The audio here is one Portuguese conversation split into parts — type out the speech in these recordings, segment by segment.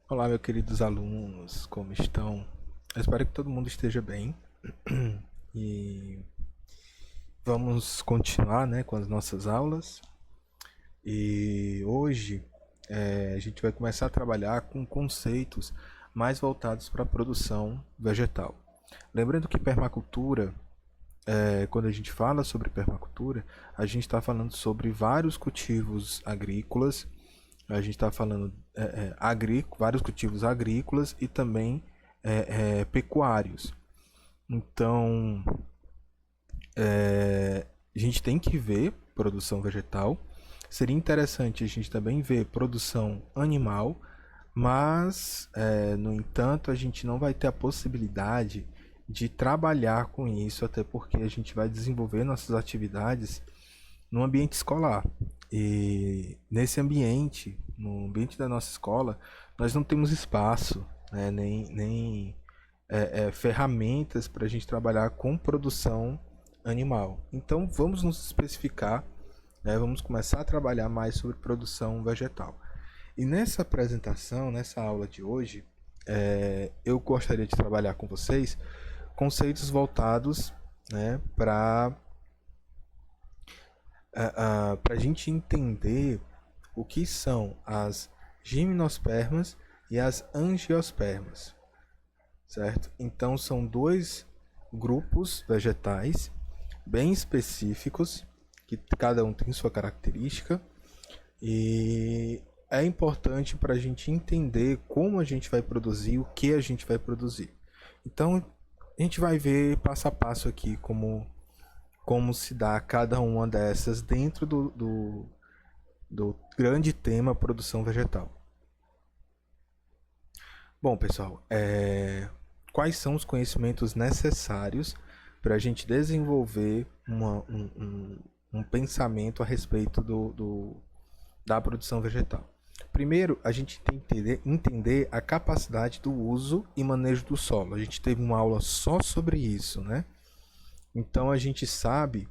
Olá, meus queridos alunos, como estão? Eu espero que todo mundo esteja bem e vamos continuar, né, com as nossas aulas. E hoje a gente vai começar a trabalhar com conceitos mais voltados para a produção vegetal. Lembrando que permacultura, quando a gente fala sobre permacultura, a gente está falando sobre vários cultivos agrícolas. A gente está falando vários cultivos agrícolas e também pecuários. Então, a gente tem que ver produção vegetal. Seria interessante a gente também ver produção animal, mas, no entanto, a gente não vai ter a possibilidade de trabalhar com isso, até porque a gente vai desenvolver nossas atividades no ambiente escolar. E nesse ambiente, no ambiente da nossa escola, nós não temos espaço, né, nem ferramentas para a gente trabalhar com produção animal. Então vamos nos especificar, né, vamos começar a trabalhar mais sobre produção vegetal. E nessa apresentação, nessa aula de hoje, eu gostaria de trabalhar com vocês conceitos voltados, né, para a gente entender o que são as gimnospermas e as angiospermas, certo? Então são dois grupos vegetais bem específicos, que cada um tem sua característica, e é importante para a gente entender como a gente vai produzir, o que a gente vai produzir. Então a gente vai ver passo a passo aqui como se dá cada uma dessas dentro do grande tema produção vegetal. Bom, pessoal, quais são os conhecimentos necessários para a gente desenvolver um pensamento a respeito da produção vegetal? Primeiro, a gente tem que entender a capacidade do uso e manejo do solo. A gente teve uma aula só sobre isso, né? Então a gente sabe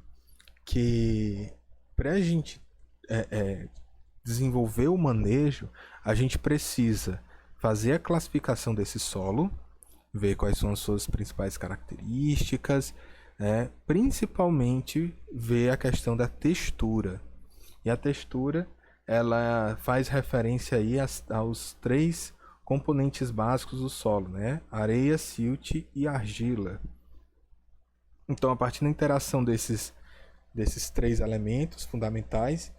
que para a gente desenvolver o manejo, a gente precisa fazer a classificação desse solo, ver quais são as suas principais características, né? Principalmente ver a questão da textura. E a textura, ela faz referência aí aos três componentes básicos do solo, né? Areia, silt e argila. Então, a partir da interação desses três elementos fundamentais,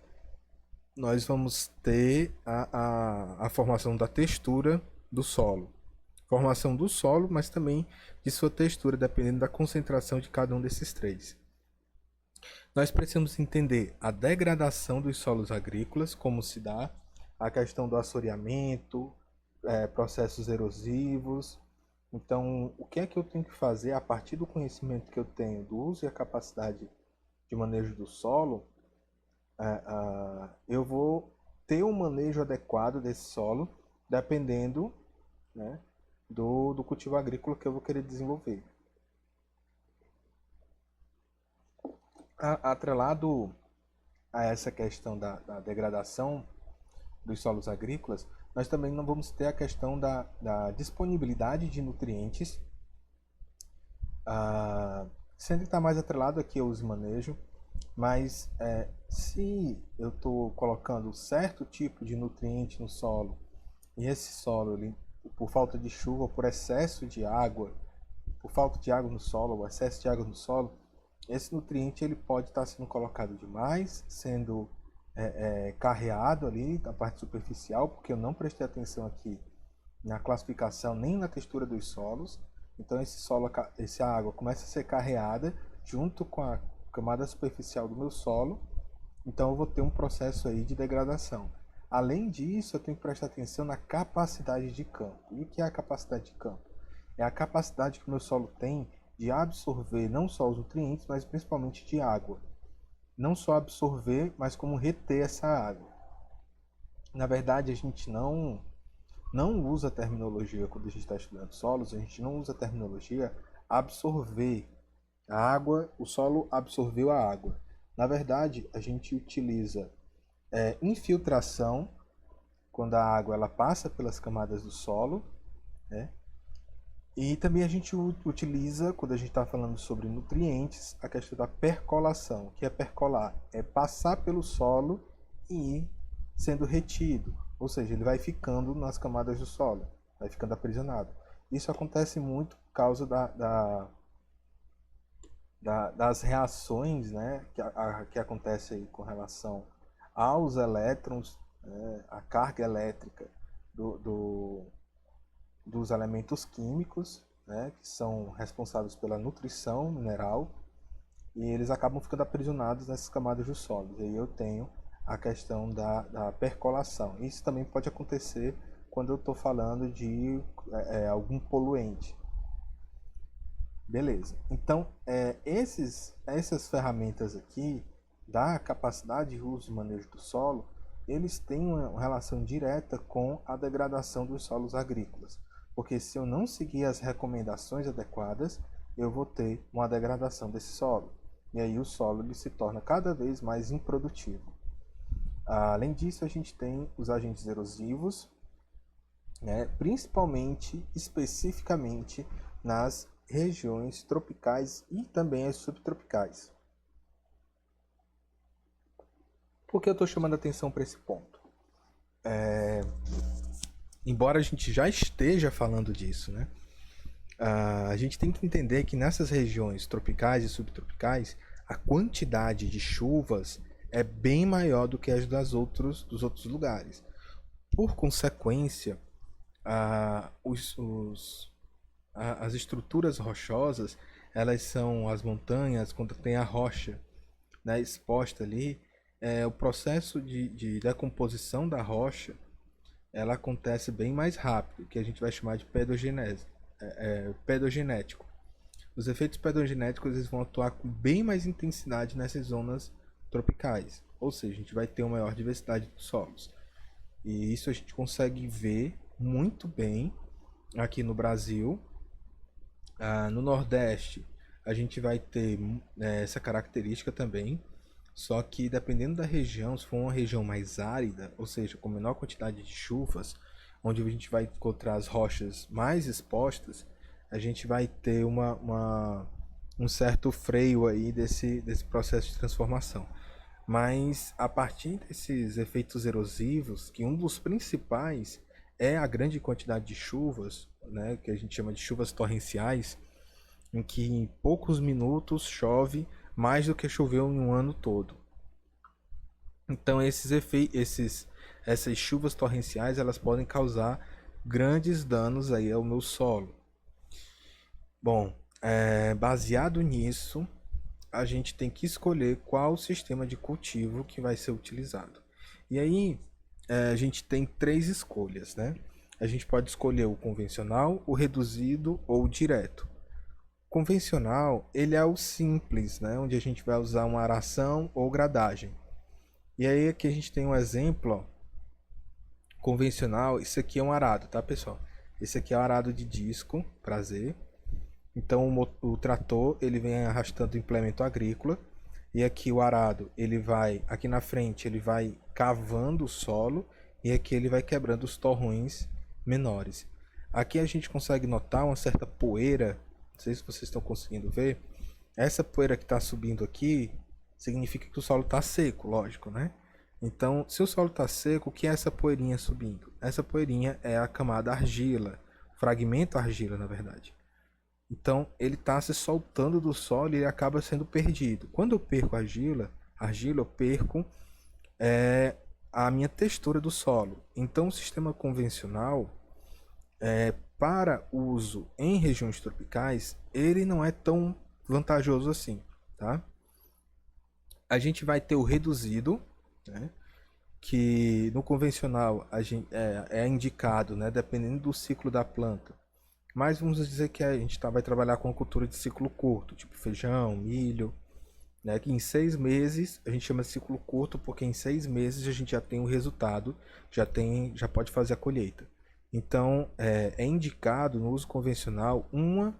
nós vamos ter a formação da textura do solo. Formação do solo, mas também de sua textura, dependendo da concentração de cada um desses três. Nós precisamos entender a degradação dos solos agrícolas, como se dá, a questão do assoreamento, processos erosivos. Então, o que é que eu tenho que fazer a partir do conhecimento que eu tenho do uso e a capacidade de manejo do solo? Eu vou ter um manejo adequado desse solo, dependendo, né, do cultivo agrícola que eu vou querer desenvolver. Atrelado a essa questão da degradação dos solos agrícolas, nós também não vamos ter a questão da disponibilidade de nutrientes, sempre está mais atrelado aqui ao uso e manejo, mas se eu estou colocando certo tipo de nutriente no solo e esse solo, ele, por falta de chuva, por excesso de água, por falta de água no solo, ou excesso de água no solo, esse nutriente ele pode estar sendo colocado demais, sendo carreado ali na parte superficial, porque eu não prestei atenção aqui na classificação nem na textura dos solos. Então essa água começa a ser carreada junto com a camada superficial do meu solo. Então eu vou ter um processo aí de degradação. Além disso, eu tenho que prestar atenção na capacidade de campo. E o que é a capacidade de campo? É a capacidade que o meu solo tem de absorver não só os nutrientes, mas principalmente de água. Não só absorver, mas como reter essa água. Na verdade, a gente não usa a terminologia quando a gente está estudando solos, a gente não usa a terminologia absorver a água, o solo absorveu a água. Na verdade, a gente utiliza infiltração quando a água ela passa pelas camadas do solo, né? E também a gente utiliza, quando a gente está falando sobre nutrientes, a questão da percolação. O que é percolar? É passar pelo solo e ir sendo retido. Ou seja, ele vai ficando nas camadas do solo, vai ficando aprisionado. Isso acontece muito por causa das reações, né, que acontece aí com relação aos elétrons, né, a carga elétrica dos elementos químicos, né, que são responsáveis pela nutrição mineral, e eles acabam ficando aprisionados nessas camadas do solo. E aí eu tenho a questão da percolação. Isso também pode acontecer quando eu estou falando de algum poluente. Beleza. Então, essas ferramentas aqui, da capacidade de uso e manejo do solo, eles têm uma relação direta com a degradação dos solos agrícolas. Porque se eu não seguir as recomendações adequadas, eu vou ter uma degradação desse solo. E aí o solo ele se torna cada vez mais improdutivo. Além disso, a gente tem os agentes erosivos, né, principalmente, especificamente, nas regiões tropicais e também as subtropicais. Por que eu estou chamando a atenção para esse ponto? Embora a gente já esteja falando disso, né? A gente tem que entender que nessas regiões tropicais e subtropicais, a quantidade de chuvas é bem maior do que as dos outros lugares. Por consequência, as estruturas rochosas, elas são as montanhas, quando tem a rocha, né, exposta ali, o processo de decomposição da rocha, ela acontece bem mais rápido, que a gente vai chamar de pedogenético. Os efeitos pedogenéticos eles vão atuar com bem mais intensidade nessas zonas tropicais, ou seja, a gente vai ter uma maior diversidade de solos. E isso a gente consegue ver muito bem aqui no Brasil. No Nordeste, a gente vai ter essa característica também, só que dependendo da região, se for uma região mais árida, ou seja, com menor quantidade de chuvas, onde a gente vai encontrar as rochas mais expostas, a gente vai ter um certo freio aí desse processo de transformação. Mas a partir desses efeitos erosivos, que um dos principais é a grande quantidade de chuvas, né, que a gente chama de chuvas torrenciais, em que em poucos minutos chove mais do que choveu em um ano todo. Então essas chuvas torrenciais elas podem causar grandes danos aí ao meu solo. Bom, baseado nisso, a gente tem que escolher qual o sistema de cultivo que vai ser utilizado. E aí a gente tem 3 escolhas, né? A gente pode escolher o convencional, o reduzido ou o direto. O convencional, ele é o simples, né? Onde a gente vai usar uma aração ou gradagem. E aí aqui a gente tem um exemplo, ó, convencional. Isso aqui é um arado, tá, pessoal? Esse aqui é o arado de disco, prazer. Então o trator ele vem arrastando o implemento agrícola e aqui o arado ele vai aqui na frente ele vai cavando o solo e aqui ele vai quebrando os torrões menores. Aqui a gente consegue notar uma certa poeira, não sei se vocês estão conseguindo ver. Essa poeira que está subindo aqui significa que o solo está seco, lógico, né? Então, se o solo está seco, o que é essa poeirinha subindo? Essa poeirinha é a camada argila, fragmento argila, na verdade. Então ele está se soltando do solo e ele acaba sendo perdido. Quando eu perco argila eu perco a minha textura do solo. Então o sistema convencional, para uso em regiões tropicais, ele não é tão vantajoso assim, tá? A gente vai ter o reduzido, né? Que no convencional é indicado, né? Dependendo do ciclo da planta. Mas vamos dizer que a gente vai trabalhar com cultura de ciclo curto, tipo feijão, milho, né? Que em 6 meses, a gente chama de ciclo curto porque em 6 meses a gente já tem o resultado, já pode fazer a colheita. Então é indicado no uso convencional uma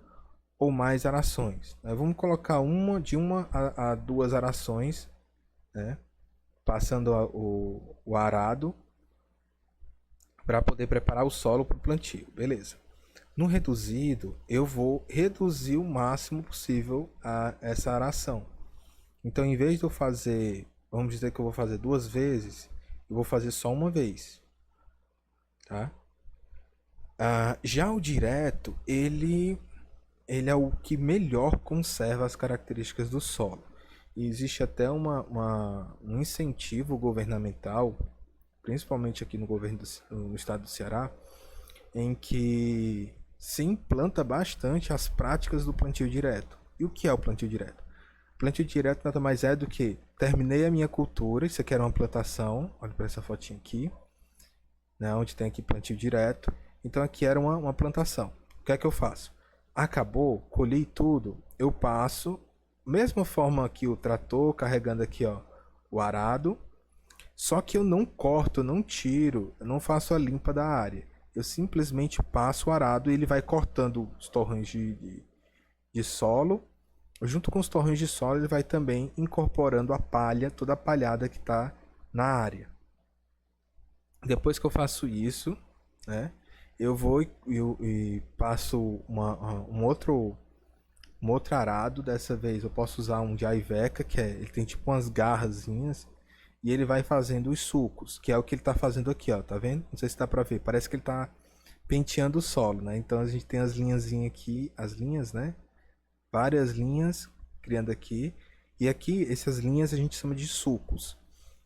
ou mais arações, né? Vamos colocar de uma a 2 arações, né? Passando o arado para poder preparar o solo para o plantio, beleza. No reduzido, eu vou reduzir o máximo possível essa aração. Então, em vez de eu fazer, vamos dizer que eu vou fazer 2 vezes, eu vou fazer só uma vez, tá? Já o direto, ele é o que melhor conserva as características do solo. E existe até um incentivo governamental, principalmente aqui no estado do Ceará, em que se implanta bastante as práticas do plantio direto. E o que é o plantio direto? O plantio direto nada mais é do que terminei a minha cultura, isso aqui era uma plantação, olha para essa fotinha aqui, né, onde tem aqui plantio direto. Então aqui era uma plantação. O que é que eu faço? Acabou, colhi tudo, eu passo, mesma forma que o trator, carregando aqui ó, o arado, só que eu não corto, eu não tiro, eu não faço a limpa da área. Eu simplesmente passo o arado e ele vai cortando os torrões de solo. Junto com os torrões de solo, ele vai também incorporando a palha, toda a palhada que está na área. Depois que eu faço isso, né, eu vou e passo um outro arado. Dessa vez eu posso usar um de Aiveca, ele tem tipo umas garrazinhas, e ele vai fazendo os sulcos, que é o que ele está fazendo aqui, ó, tá vendo? Não sei se dá para ver, parece que ele está penteando o solo, né? Então a gente tem as linhazinhas aqui, as linhas, né? Várias linhas criando aqui, e aqui essas linhas a gente chama de sulcos.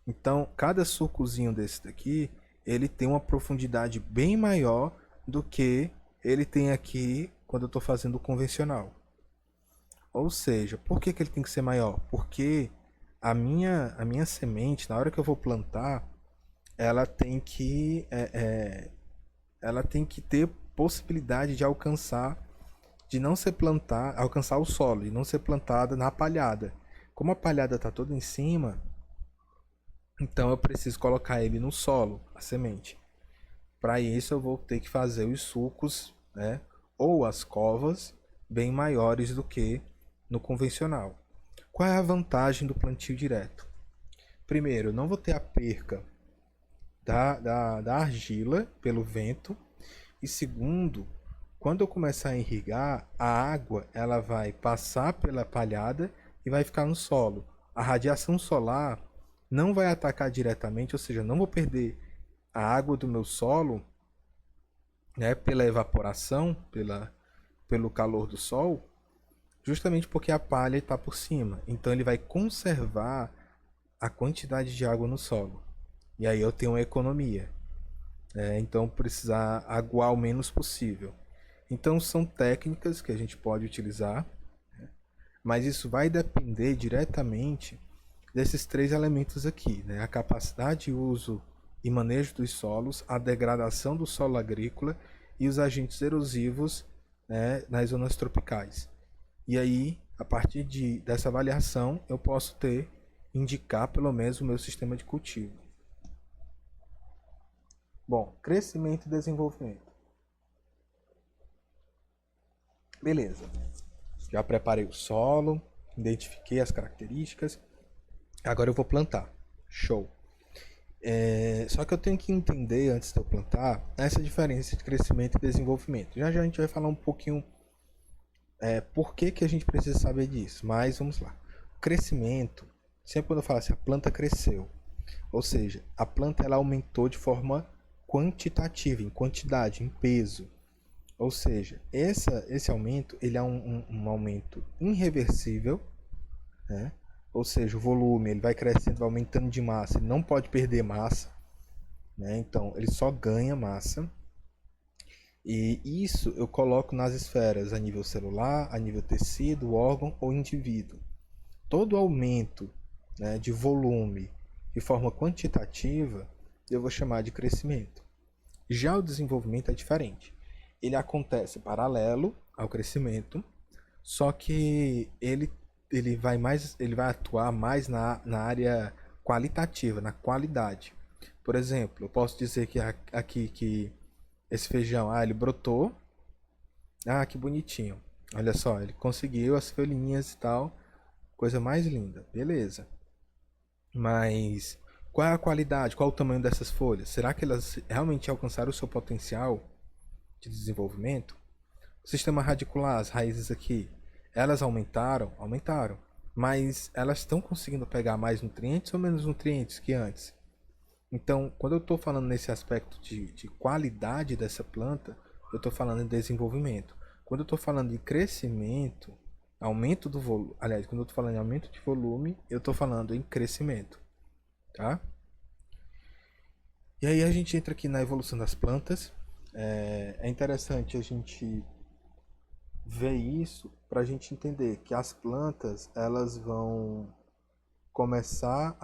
Então cada sulcozinho desse daqui, ele tem uma profundidade bem maior do que ele tem aqui quando eu estou fazendo o convencional. Ou seja, por que ele tem que ser maior? Porque a minha semente, na hora que eu vou plantar, ela tem que ela tem que ter possibilidade de não ser plantar, alcançar o solo e não ser plantada na palhada. Como a palhada está toda em cima, então eu preciso colocar ele no solo, a semente. Para isso eu vou ter que fazer os sulcos, né, ou as covas bem maiores do que no convencional. Qual é a vantagem do plantio direto? Primeiro, eu não vou ter a perca da argila pelo vento. E segundo, quando eu começar a irrigar, a água ela vai passar pela palhada e vai ficar no solo. A radiação solar não vai atacar diretamente, ou seja, não vou perder a água do meu solo, né, pela evaporação, pelo calor do sol, justamente porque a palha está por cima. Então ele vai conservar a quantidade de água no solo. E aí eu tenho uma economia. Então precisar aguar o menos possível. Então são técnicas que a gente pode utilizar, né? Mas isso vai depender diretamente desses 3 elementos aqui, né? A capacidade de uso e manejo dos solos, a degradação do solo agrícola e os agentes erosivos, né, nas zonas tropicais. E aí, a partir dessa avaliação, eu posso indicar pelo menos o meu sistema de cultivo. Bom, crescimento e desenvolvimento. Beleza. Já preparei o solo, identifiquei as características. Agora eu vou plantar. Show. Só que eu tenho que entender, antes de eu plantar, essa diferença de crescimento e desenvolvimento. Já já a gente vai falar um pouquinho por que a gente precisa saber disso. Mas vamos lá. O crescimento, sempre quando eu falo assim, a planta cresceu. Ou seja, a planta ela aumentou de forma quantitativa, em quantidade, em peso. Ou seja, esse aumento ele é um aumento irreversível, né? Ou seja, o volume ele vai crescendo, vai aumentando de massa, ele não pode perder massa, né? Então ele só ganha massa. E isso eu coloco nas esferas a nível celular, a nível tecido, órgão ou indivíduo. Todo aumento, né, de volume de forma quantitativa eu vou chamar de crescimento. Já o desenvolvimento é diferente. Ele acontece paralelo ao crescimento, só que ele vai atuar mais na área qualitativa, na qualidade. Por exemplo, eu posso dizer que aqui que esse feijão, ele brotou, que bonitinho. Olha só, ele conseguiu as folhinhas e tal, coisa mais linda, beleza. Mas Qual é a qualidade? Qual é o tamanho dessas folhas? Será que elas realmente alcançaram o seu potencial de desenvolvimento? O sistema radicular, as raízes aqui, elas aumentaram? Aumentaram. Mas elas estão conseguindo pegar mais nutrientes ou menos nutrientes que antes? Então, quando eu estou falando nesse aspecto de qualidade dessa planta, eu estou falando em desenvolvimento. Quando eu estou falando de crescimento, aumento do volume, aliás, quando eu estou falando em aumento de volume, eu estou falando em crescimento, tá? E aí a gente entra aqui na evolução das plantas. É interessante a gente ver isso para a gente entender que as plantas elas vão começar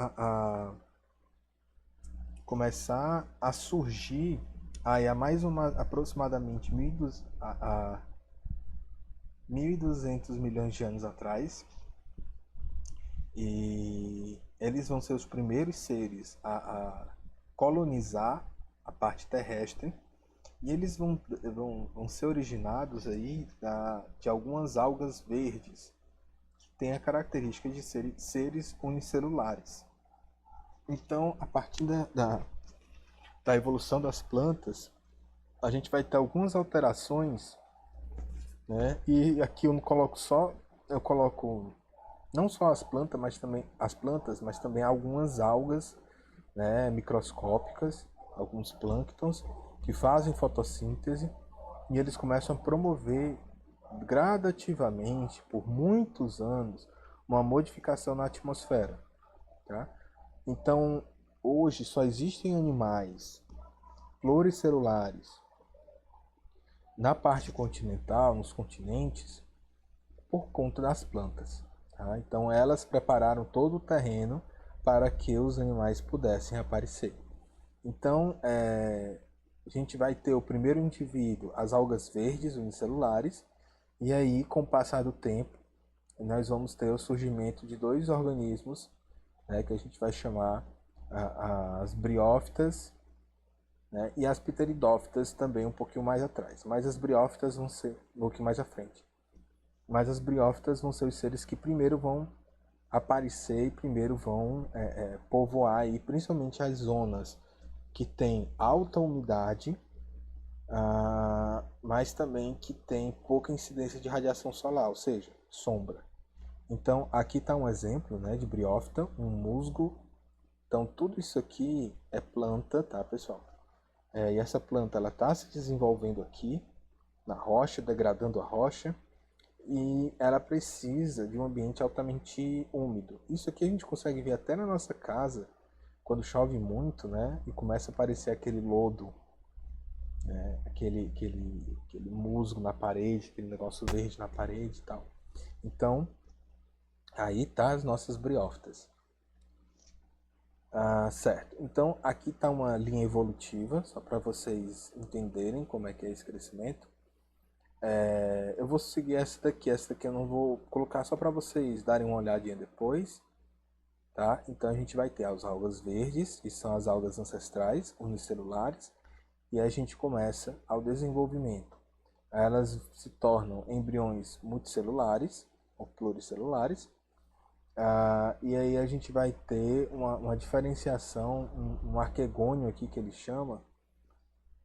a surgir aí há mais aproximadamente 1.200 milhões de anos atrás, e eles vão ser os primeiros seres a colonizar a parte terrestre, e eles vão ser originados aí de algumas algas verdes que têm a característica de serem seres unicelulares. Então, a partir da evolução das plantas, a gente vai ter algumas alterações, né? E aqui eu coloco não só as plantas, mas também algumas algas, né, microscópicas, alguns plânctons que fazem fotossíntese, e eles começam a promover gradativamente por muitos anos uma modificação na atmosfera, tá? Então, hoje só existem animais pluricelulares na parte continental, nos continentes, por conta das plantas. Tá? Então, elas prepararam todo o terreno para que os animais pudessem aparecer. Então, a gente vai ter o primeiro indivíduo, as algas verdes unicelulares, e aí, com o passar do tempo, nós vamos ter o surgimento de dois organismos, né, que a gente vai chamar as briófitas, né, e as pteridófitas também um pouquinho mais atrás. Mas as briófitas vão ser um pouquinho mais à frente. Mas as briófitas vão ser os seres que primeiro vão aparecer e primeiro vão povoar aí, principalmente as zonas que tem alta umidade, mas também que tem pouca incidência de radiação solar, ou seja, sombra. Então, aqui está um exemplo, né, de briófita, um musgo. Então, tudo isso aqui é planta, tá, pessoal? E essa planta ela está se desenvolvendo aqui na rocha, degradando a rocha, e ela precisa de um ambiente altamente úmido. Isso aqui a gente consegue ver até na nossa casa, quando chove muito, né, e começa a aparecer aquele lodo, né, aquele musgo na parede, aquele negócio verde na parede e tal. Então, aí tá as nossas briófitas. Certo. Então, aqui está uma linha evolutiva, só para vocês entenderem como é que é esse crescimento. Eu vou seguir essa daqui eu não vou colocar só para vocês darem uma olhadinha depois, tá? Então, a gente vai ter as algas verdes, que são as algas ancestrais, unicelulares, e aí a gente começa ao desenvolvimento. Elas se tornam embriões multicelulares ou pluricelulares. E aí a gente vai ter uma diferenciação, um arquegônio aqui que ele chama,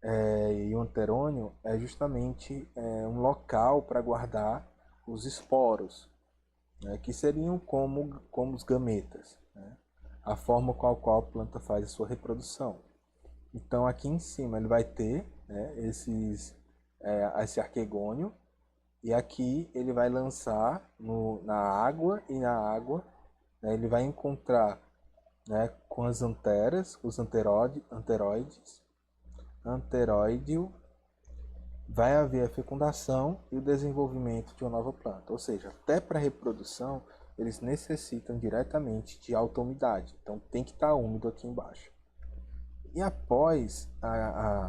e um anterônio é justamente um local para guardar os esporos, né, que seriam como os gametas, né, a forma com a qual a planta faz a sua reprodução. Então aqui em cima ele vai ter, né, esse arquegônio, e aqui ele vai lançar na água, e na água, né, ele vai encontrar, né, com as anteras, os anteróideo, vai haver a fecundação e o desenvolvimento de uma nova planta. Ou seja, até para a reprodução, eles necessitam diretamente de alta umidade. Então tem que estar úmido aqui embaixo. E após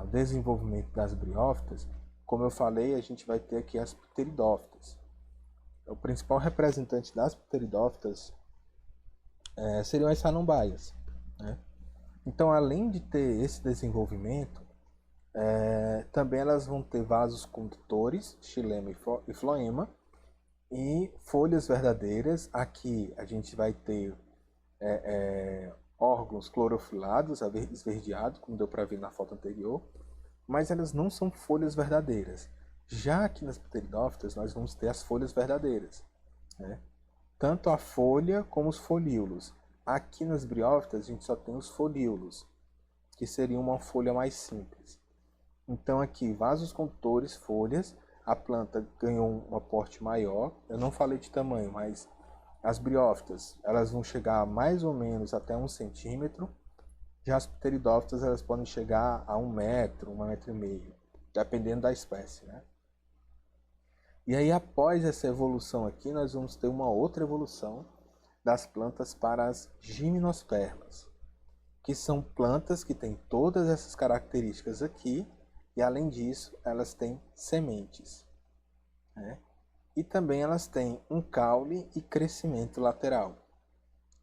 o desenvolvimento das briófitas, como eu falei, a gente vai ter aqui as pteridófitas. O principal representante das pteridófitas seriam as samambaias, né? Então, além de ter esse desenvolvimento, também elas vão ter vasos condutores, xilema e floema, e folhas verdadeiras. Aqui a gente vai ter órgãos clorofilados, esverdeados, como deu para ver na foto anterior, mas elas não são folhas verdadeiras. Já que nas pteridófitas nós vamos ter as folhas verdadeiras, né? Tanto a folha como os folíolos. Aqui nas briófitas a gente só tem os folíolos, que seria uma folha mais simples. Então aqui, vasos condutores, folhas, a planta ganhou um aporte maior. Eu não falei de tamanho, mas as briófitas, elas vão chegar mais ou menos até 1 centímetro. Já as pteridófitas, elas podem chegar a 1 metro, 1,5 metro, dependendo da espécie, né? E aí, após essa evolução aqui, nós vamos ter uma outra evolução das plantas para as gimnospermas, que são plantas que têm todas essas características aqui, e além disso, elas têm sementes, né? E também elas têm um caule e crescimento lateral.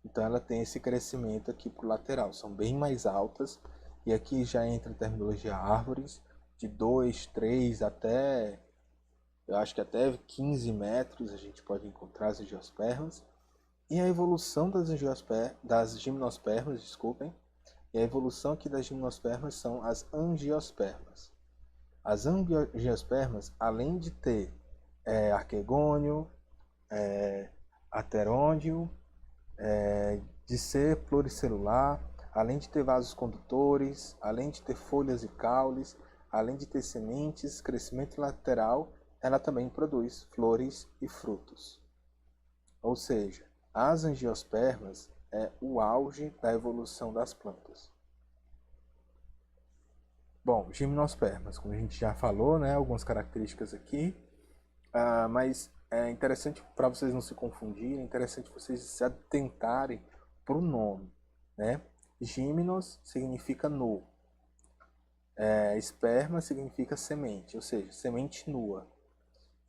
Então ela tem esse crescimento aqui para o lateral, são bem mais altas, e aqui já entra a terminologia árvores, de 2, 3 até, eu acho que até 15 metros a gente pode encontrar as angiospermas. E a evolução das gimnospermas, desculpem, e a evolução aqui das gimnospermas são as angiospermas. As angiospermas, além de ter arquegônio, aterôndio, de ser pluricelular, além de ter vasos condutores, além de ter folhas e caules, além de ter sementes, crescimento lateral, ela também produz flores e frutos. Ou seja, as angiospermas é o auge da evolução das plantas. Bom, gimnospermas, como a gente já falou, né, algumas características aqui, mas é interessante, para vocês não se confundirem, é interessante vocês se atentarem para o nome, né? Gimnos significa nu, esperma significa semente, ou seja, semente nua.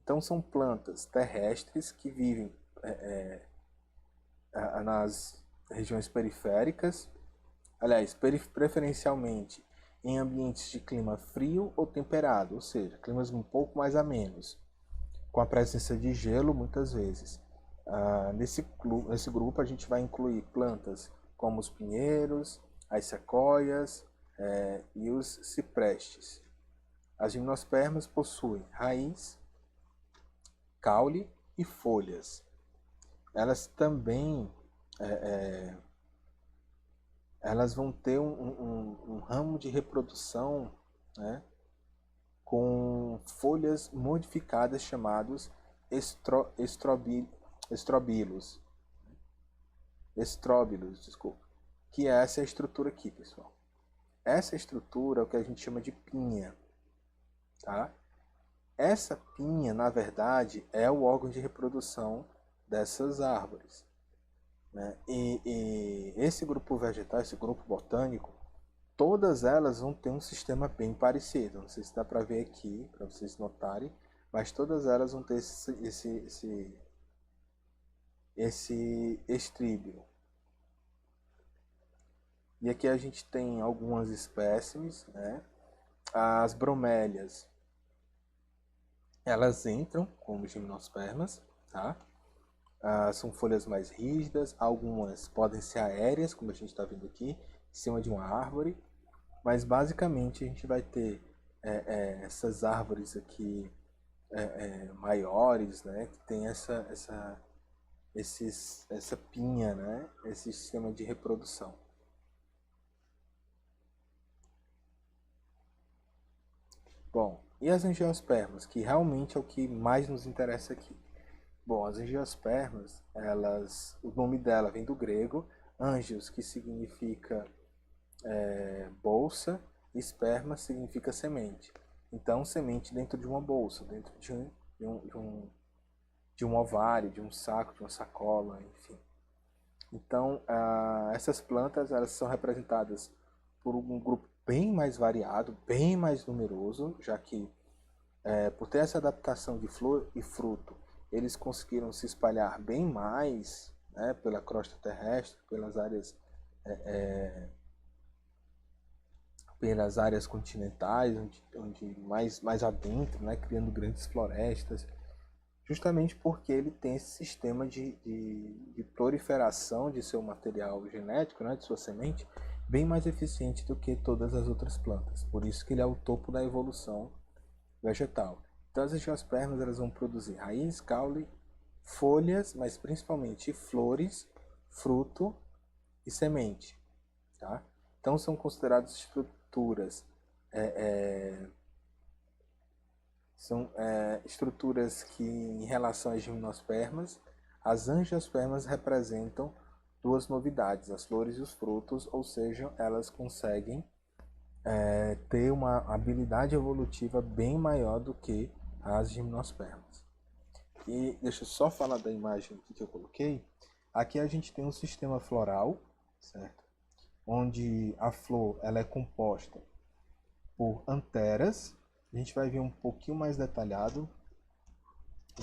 Então são plantas terrestres que vivem nas regiões periféricas, aliás, preferencialmente em ambientes de clima frio ou temperado, ou seja, climas um pouco mais amenos, com a presença de gelo muitas vezes. Nesse grupo a gente vai incluir plantas como os pinheiros, as sequoias e os ciprestes. As gimnospermas possuem raiz, caule e folhas. Elas também elas vão ter um ramo de reprodução, né, com folhas modificadas chamados estróbilos, desculpa, que é essa estrutura aqui, pessoal. Essa estrutura é o que a gente chama de pinha, tá? Essa pinha, na verdade, é o órgão de reprodução dessas árvores, né? E esse grupo vegetal, esse grupo botânico, todas elas vão ter um sistema bem parecido. Não sei se dá para ver aqui, para vocês notarem, mas todas elas vão ter esse estríbio. E aqui a gente tem algumas espécimes, né? As bromélias, elas entram como gimnospermas, tá? São folhas mais rígidas, algumas podem ser aéreas, como a gente está vendo aqui, em cima de uma árvore, mas basicamente a gente vai ter essas árvores aqui maiores, né, que tem essa pinha, né, esse sistema de reprodução. Bom, e as angiospermas, que realmente é o que mais nos interessa aqui. Bom, as angiospermas, o nome dela vem do grego, angios, que significa bolsa, e esperma significa semente. Então, semente dentro de uma bolsa, dentro de um ovário, de um saco, de uma sacola, enfim. Então, essas plantas elas são representadas por um grupo bem mais variado, bem mais numeroso, já que por ter essa adaptação de flor e fruto, eles conseguiram se espalhar bem mais, né, pela crosta terrestre, pelas áreas continentais, onde mais adentro, né, criando grandes florestas, justamente porque ele tem esse sistema de proliferação de seu material genético, né, de sua semente, bem mais eficiente do que todas as outras plantas. Por isso que ele é o topo da evolução vegetal. Então as angiospermas elas vão produzir raiz, caule, folhas, mas principalmente flores, fruto e semente. Tá? Então são consideradas estruturas estruturas que, em relação às gimnospermas, as angiospermas representam duas novidades, as flores e os frutos, ou seja, elas conseguem ter uma habilidade evolutiva bem maior do que as gimnospermas. E deixa eu só falar da imagem aqui que eu coloquei. Aqui a gente tem um sistema floral, certo? Onde a flor ela é composta por anteras. A gente vai ver um pouquinho mais detalhado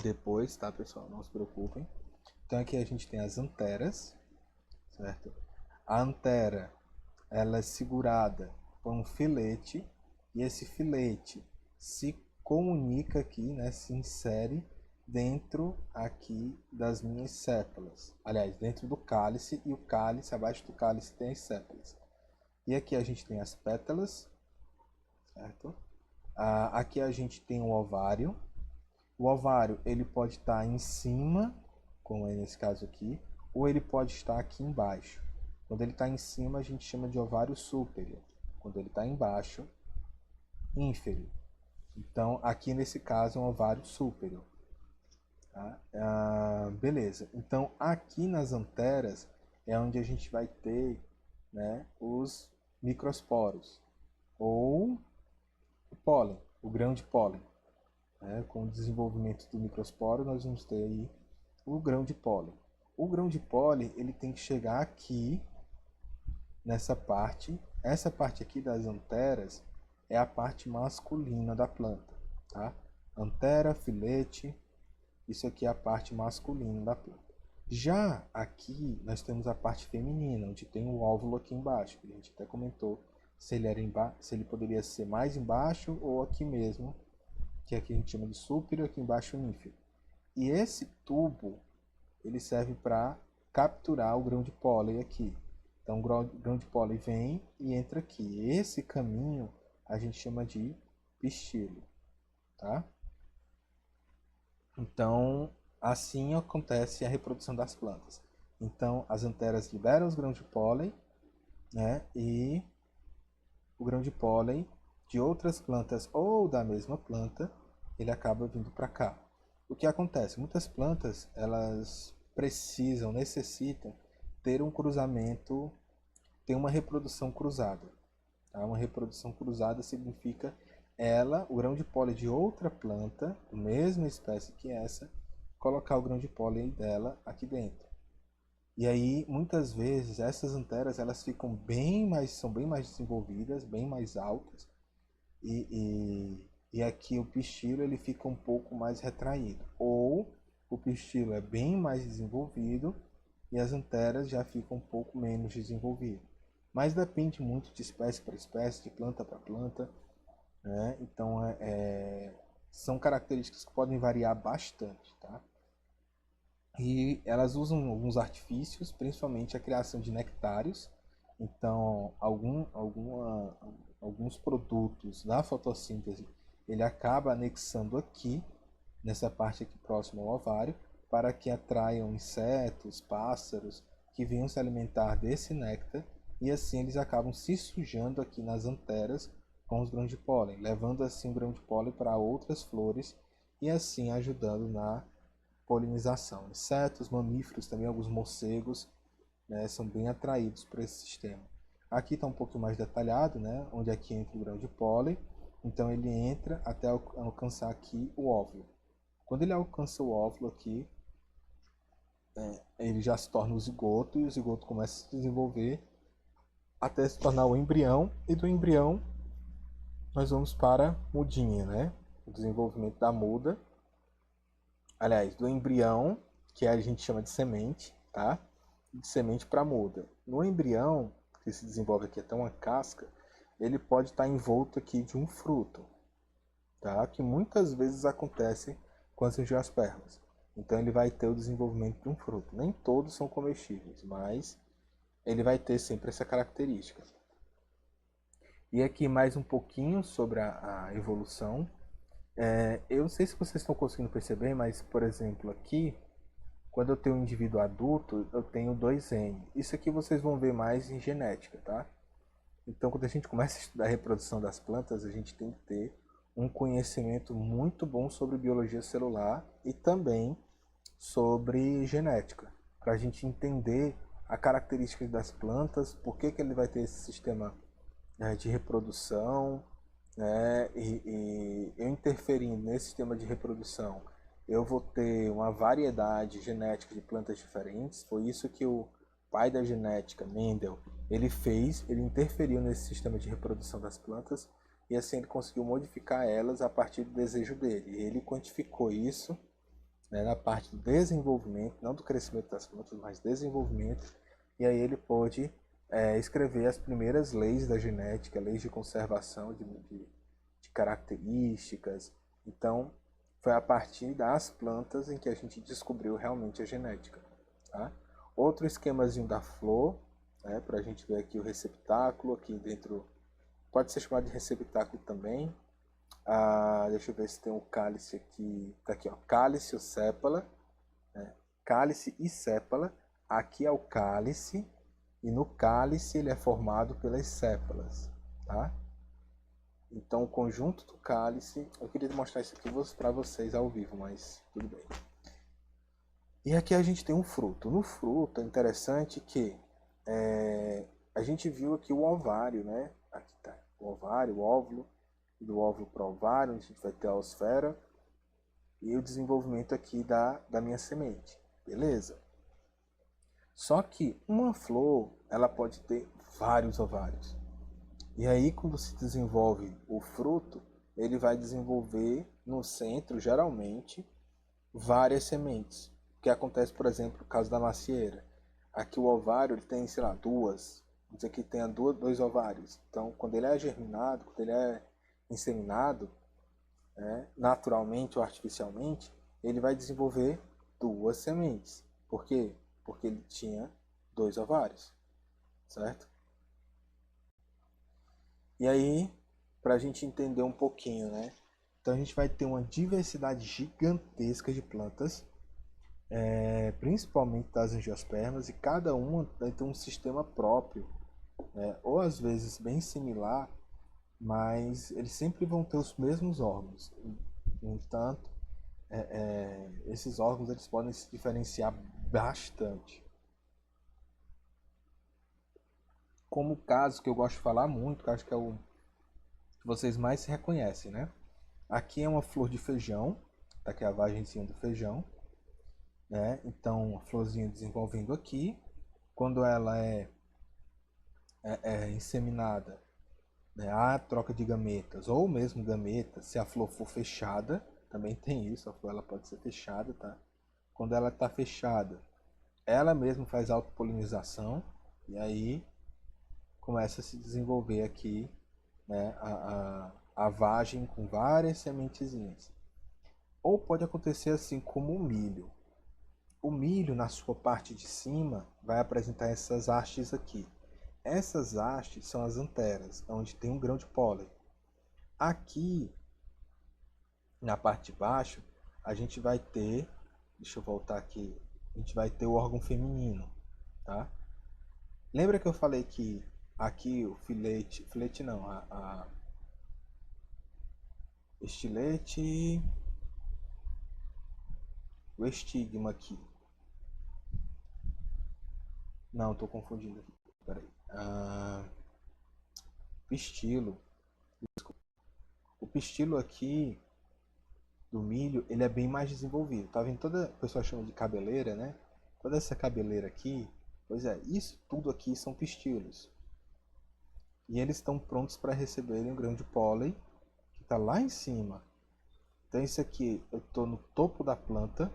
depois, tá, pessoal? Não se preocupem. Então aqui a gente tem as anteras, certo? A antera ela é segurada por um filete e esse filete se comunica aqui, né, se insere dentro aqui das minhas sépalas. Aliás, dentro do cálice, e o cálice, abaixo do cálice tem as sépalas. E aqui a gente tem as pétalas, certo? Aqui a gente tem o ovário. O ovário ele pode estar em cima, como é nesse caso aqui, ou ele pode estar aqui embaixo. Quando ele está em cima, a gente chama de ovário superior. Quando ele está embaixo, inferior. Então, aqui nesse caso é um ovário superior. Tá? Beleza. Então, aqui nas anteras é onde a gente vai ter, né, os microsporos, ou o pólen, o grão de pólen. Com o desenvolvimento do microsporo, nós vamos ter aí o grão de pólen. O grão de pólen ele tem que chegar aqui, nessa parte. Essa parte aqui das anteras é a parte masculina da planta. Tá? Antera, filete, isso aqui é a parte masculina da planta. Já aqui nós temos a parte feminina, onde tem o óvulo aqui embaixo. Que a gente até comentou se ele, se ele poderia ser mais embaixo ou aqui mesmo, que aqui a gente chama de superior, aqui embaixo o ínfero. E esse tubo, ele serve para capturar o grão de pólen aqui. Então o grão de pólen vem e entra aqui. Esse caminho a gente chama de pistilo, tá? Então, assim acontece a reprodução das plantas. Então, as anteras liberam os grãos de pólen, né? E o grão de pólen de outras plantas ou da mesma planta, ele acaba vindo para cá. O que acontece? Muitas plantas, elas necessitam ter um cruzamento, ter uma reprodução cruzada. Tá? Uma reprodução cruzada significa o grão de pólen de outra planta, da mesma espécie que essa, colocar o grão de pólen dela aqui dentro. E aí, muitas vezes, essas anteras elas ficam são bem mais desenvolvidas, bem mais altas, e aqui o pistilo ele fica um pouco mais retraído. Ou o pistilo é bem mais desenvolvido e as anteras já ficam um pouco menos desenvolvidas. Mas depende muito de espécie para espécie, de planta para planta, né? Então, são características que podem variar bastante, tá? E elas usam alguns artifícios, principalmente a criação de nectários. Então, alguns produtos da fotossíntese, ele acaba anexando aqui, nessa parte aqui próxima ao ovário, para que atraiam insetos, pássaros, que venham se alimentar desse néctar, e assim eles acabam se sujando aqui nas anteras com os grãos de pólen, levando assim o grão de pólen para outras flores e assim ajudando na polinização. Insetos, mamíferos, também alguns morcegos, né, são bem atraídos por esse sistema. Aqui está um pouco mais detalhado, né, onde aqui entra o grão de pólen. Então ele entra até alcançar aqui o óvulo. Quando ele alcança o óvulo aqui, ele já se torna o zigoto, e o zigoto começa a se desenvolver até se tornar o embrião, e do embrião nós vamos para a mudinha, né? O desenvolvimento da muda. Aliás, do embrião, que a gente chama de semente, tá? De semente para muda. No embrião, que se desenvolve aqui até uma casca, ele pode estar envolto aqui de um fruto, tá? Que muitas vezes acontece com as angiospermas. Então ele vai ter o desenvolvimento de um fruto. Nem todos são comestíveis, mas ele vai ter sempre essa característica. E aqui mais um pouquinho sobre a evolução. Eu não sei se vocês estão conseguindo perceber, mas, por exemplo, aqui, quando eu tenho um indivíduo adulto, eu tenho 2N. Isso aqui vocês vão ver mais em genética, tá? Então, quando a gente começa a estudar a reprodução das plantas, a gente tem que ter um conhecimento muito bom sobre biologia celular e também sobre genética, para a gente entender a característica das plantas, por que ele vai ter esse sistema de reprodução, né? E eu interferindo nesse sistema de reprodução, eu vou ter uma variedade genética de plantas diferentes. Foi isso que o pai da genética, Mendel, ele fez, ele interferiu nesse sistema de reprodução das plantas e assim ele conseguiu modificar elas a partir do desejo dele. Ele quantificou isso, né, na parte do desenvolvimento, não do crescimento das plantas, mas desenvolvimento, e aí ele pôde escrever as primeiras leis da genética, leis de conservação de características. Então, foi a partir das plantas em que a gente descobriu realmente a genética. Tá? Outro esquemazinho da flor, né, para a gente ver aqui o receptáculo, aqui dentro, pode ser chamado de receptáculo também. Deixa eu ver se tem um cálice aqui. Tá aqui, ó, cálice ou sépala. Né? Cálice e sépala. Aqui é o cálice. E no cálice ele é formado pelas sépalas. Tá? Então o conjunto do cálice. Eu queria mostrar isso aqui para vocês ao vivo, mas tudo bem. E aqui a gente tem um fruto. No fruto é interessante que a gente viu aqui o ovário, né? Aqui tá o ovário, o óvulo. Do óvulo para o ovário, onde a gente vai ter a osfera, e o desenvolvimento aqui da minha semente, beleza? Só que uma flor, ela pode ter vários ovários. E aí, quando se desenvolve o fruto, ele vai desenvolver no centro, geralmente, várias sementes. O que acontece, por exemplo, no caso da macieira. Aqui o ovário ele tem, sei lá, duas. Vamos dizer que tenha dois ovários. Então, quando ele é germinado, quando ele é inseminado, naturalmente ou artificialmente, ele vai desenvolver duas sementes. Por quê? Porque ele tinha dois ovários, certo? E aí, para a gente entender um pouquinho, né? Então a gente vai ter uma diversidade gigantesca de plantas, principalmente das angiospermas, e cada uma vai ter um sistema próprio, ou às vezes bem similar, mas eles sempre vão ter os mesmos órgãos. No entanto, esses órgãos eles podem se diferenciar bastante. Como o caso que eu gosto de falar muito, que acho que é o que vocês mais se reconhecem, né? Aqui é uma flor de feijão, tá aqui a vagenzinha do feijão, né? Então a florzinha desenvolvendo aqui, quando ela é inseminada, né, há troca de gametas, ou mesmo gametas, se a flor for fechada, também tem isso, a flor ela pode ser fechada, tá? Quando ela está fechada, ela mesma faz autopolinização, e aí começa a se desenvolver aqui, né, a vagem com várias sementezinhas. Ou pode acontecer assim como o milho. O milho, na sua parte de cima, vai apresentar essas hastes aqui. Essas hastes são as anteras, onde tem um grão de pólen. Aqui, na parte de baixo, a gente vai ter, deixa eu voltar aqui, a gente vai ter o órgão feminino, tá? Lembra que eu falei que aqui o filete não, estilete, o estigma aqui. Não, estou confundindo aqui. Peraí. Pistilo. O pistilo aqui do milho, ele é bem mais desenvolvido. Tá vendo? Toda a pessoa chama de cabeleira, né? Toda essa cabeleira aqui, pois é, isso tudo aqui são pistilos. E eles estão prontos para receberem um grão de pólen que está lá em cima. Então isso aqui eu estou no topo da planta,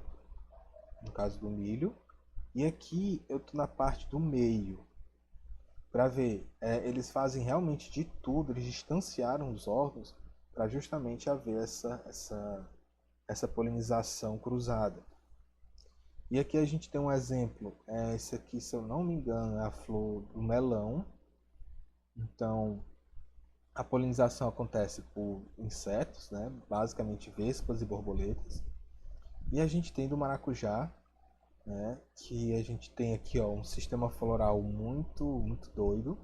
no caso do milho, e aqui eu estou na parte do meio. Para ver, eles fazem realmente de tudo, eles distanciaram os órgãos para justamente haver essa polinização cruzada. E aqui a gente tem um exemplo, esse aqui, se eu não me engano, é a flor do melão. Então, a polinização acontece por insetos, né? Basicamente vespas e borboletas. E a gente tem do maracujá, né? Que a gente tem aqui, ó, um sistema floral muito doido,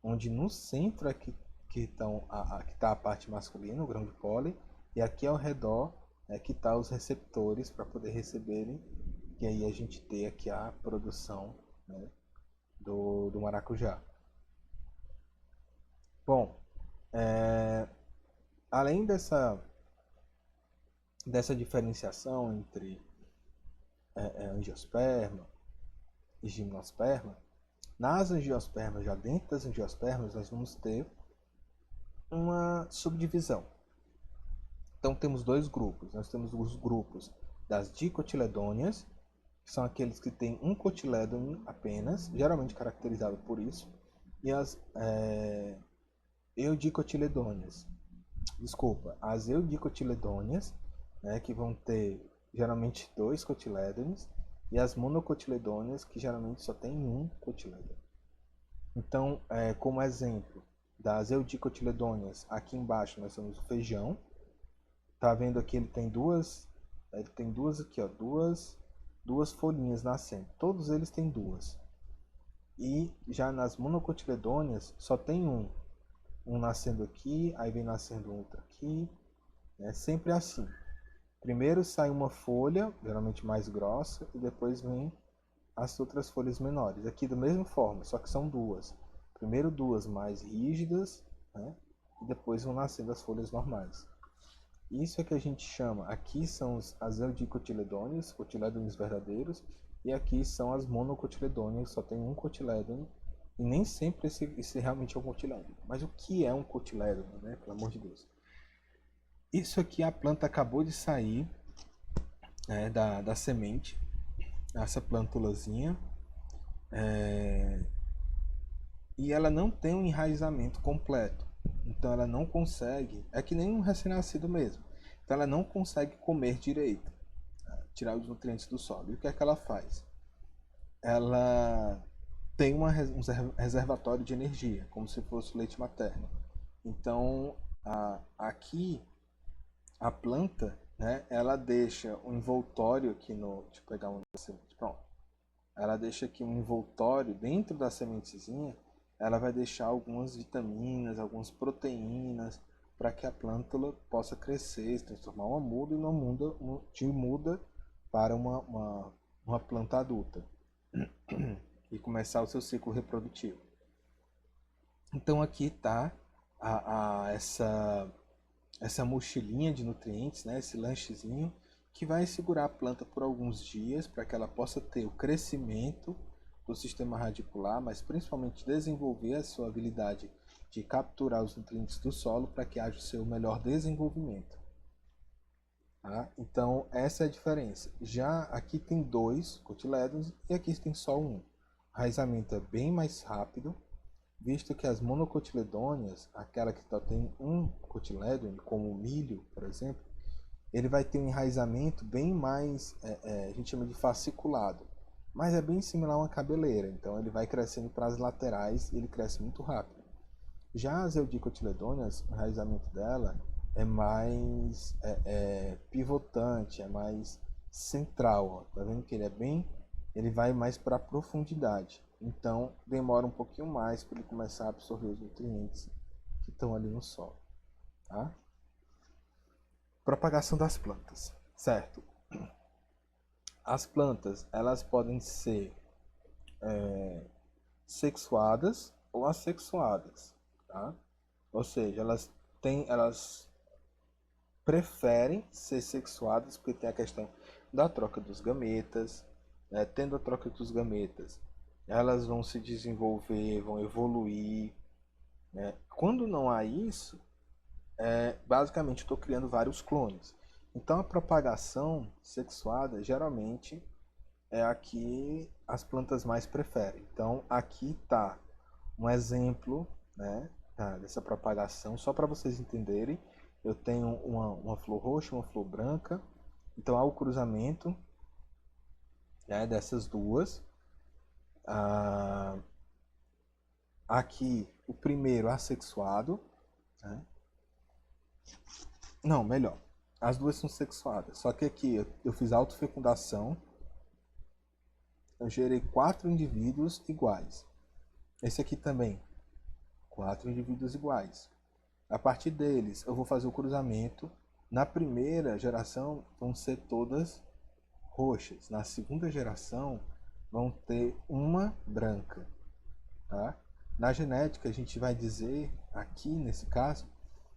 onde no centro aqui que está a parte masculina, o grão de pólen, e aqui ao redor é que está os receptores para poder receberem, e aí a gente tem aqui a produção, né, do maracujá. Bom, além dessa diferenciação entre angiosperma e gimnosperma, nas angiospermas, já dentro das angiospermas, nós vamos ter uma subdivisão. Então temos dois grupos. Nós temos os grupos das dicotiledôneas, que são aqueles que têm um cotilédone apenas, geralmente caracterizado por isso, e as eudicotiledôneas. Desculpa, as eudicotiledôneas, né, que vão ter geralmente dois cotilédones, e as monocotiledôneas, que geralmente só tem um cotilédone. Então, como exemplo das eudicotiledôneas, aqui embaixo nós temos o feijão. Tá vendo aqui, ele tem duas aqui, ó, duas folhinhas nascendo. Todos eles têm duas. E já nas monocotiledôneas só tem um nascendo aqui, aí vem nascendo outro aqui, é sempre assim. Primeiro sai uma folha, geralmente mais grossa, e depois vem as outras folhas menores. Aqui da mesma forma, só que são duas. Primeiro duas mais rígidas, né? E depois vão nascendo as folhas normais. Isso é que a gente chama, aqui são as eudicotiledôneas, cotilédones verdadeiros, e aqui são as monocotiledôneas, só tem um cotilédone, e nem sempre esse realmente é um cotilédone. Mas o que é um cotilédone, né? Pelo amor de Deus. Isso aqui a planta acabou de sair, né, da semente, essa plântulazinha, e ela não tem um enraizamento completo. Então ela não consegue, é que nem um recém-nascido mesmo. Então ela não consegue comer direito, tirar os nutrientes do solo. E o que é que ela faz? Ela tem um reservatório de energia, como se fosse leite materno. Então aqui a planta, né, ela deixa um envoltório aqui no, deixa eu pegar um semente, pronto. Ela deixa aqui um envoltório dentro da sementezinha. Ela vai deixar algumas vitaminas, algumas proteínas, para que a plântula possa crescer, se transformar uma muda e uma muda de muda para uma planta adulta e começar o seu ciclo reprodutivo. Então aqui está essa mochilinha de nutrientes, né, esse lanchezinho, que vai segurar a planta por alguns dias para que ela possa ter o crescimento do sistema radicular, mas principalmente desenvolver a sua habilidade de capturar os nutrientes do solo para que haja o seu melhor desenvolvimento. Tá? Então essa é a diferença. Já aqui tem dois cotilédones e aqui tem só um. O enraizamento é bem mais rápido, visto que as monocotiledôneas, aquela que só tem um cotilédone, como o milho, por exemplo, ele vai ter um enraizamento bem mais, a gente chama de fasciculado, mas é bem similar a uma cabeleira, então ele vai crescendo para as laterais e ele cresce muito rápido. Já as eudicotiledôneas, o enraizamento dela é mais pivotante, é mais central, ó. Tá vendo que ele vai mais para a profundidade, então demora um pouquinho mais para ele começar a absorver os nutrientes que estão ali no solo, tá? Propagação das plantas, certo? As plantas, elas podem ser sexuadas ou assexuadas, tá? Ou seja, elas preferem ser sexuadas porque tem a questão da troca dos gametas, né? Tendo a troca dos gametas, elas vão se desenvolver, vão evoluir, né? Quando não há isso, basicamente estou criando vários clones. Então a propagação sexuada geralmente é a que as plantas mais preferem. Então aqui está um exemplo, né, dessa propagação, só para vocês entenderem. eu tenho uma flor roxa, uma flor branca. Então há o cruzamento, né, dessas duas. Ah, aqui o primeiro assexuado, né? Não, melhor. As duas são sexuadas. Só que aqui eu fiz autofecundação. Eu gerei 4 indivíduos iguais. Esse aqui também, 4 indivíduos iguais. A partir deles, eu vou fazer o cruzamento. Na primeira geração, vão ser todas roxas. Na segunda geração, vão ter uma branca. Tá? Na genética, a gente vai dizer, aqui nesse caso,